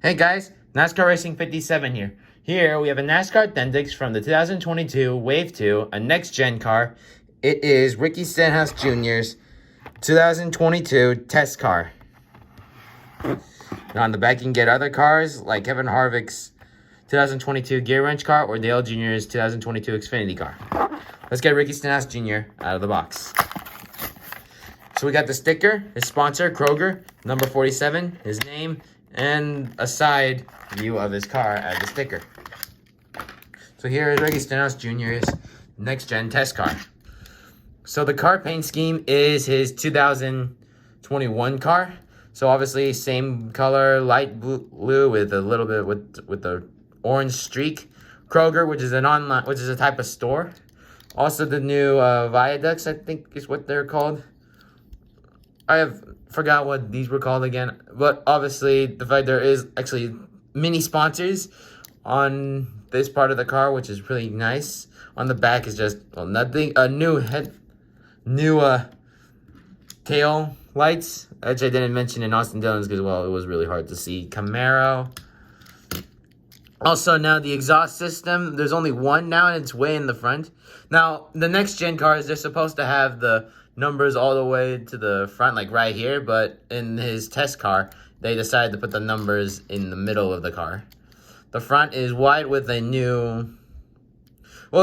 Hey guys, NASCAR Racing 57 here. Here we have a NASCAR Authentic from the 2022 Wave 2, a next-gen car. It is Ricky Stenhouse Jr.'s 2022 test car. Now on the back you can get other cars like Kevin Harvick's 2022 Gear Wrench car or Dale Jr.'s 2022 Xfinity car. Let's get Ricky Stenhouse Jr. out of the box. So we got the sticker, his sponsor, Kroger, number 47, his name, and a side view of his car as the sticker. So here is Ricky Stenhouse Jr.'s next-gen test car. So the car paint scheme is his 2021 car. So obviously same color, light blue with a little bit with the orange streak. Kroger, which is a type of store. Also the new viaducts, I think is what they're called. I have forgot what these were called again, but obviously the fact there is actually mini sponsors on this part of the car, which is really nice. On the back is just nothing. A new tail lights, which I didn't mention in Austin Dillon's because it was really hard to see. Camaro. Also now the exhaust system. There's only one now, and it's way in the front. Now the next gen cars, they're supposed to have the numbers all the way to the front, like right here, but in his test car they decided to put the numbers in the middle of the car. The front is white with a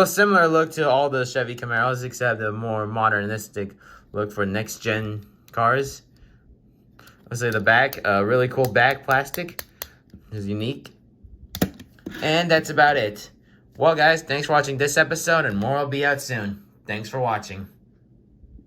similar look to all the Chevy Camaros, except a more modernistic look for next gen cars. Let's say the back, really cool back plastic is unique. And that's about it. Well guys, thanks for watching this episode, and more will be out soon. Thanks for watching.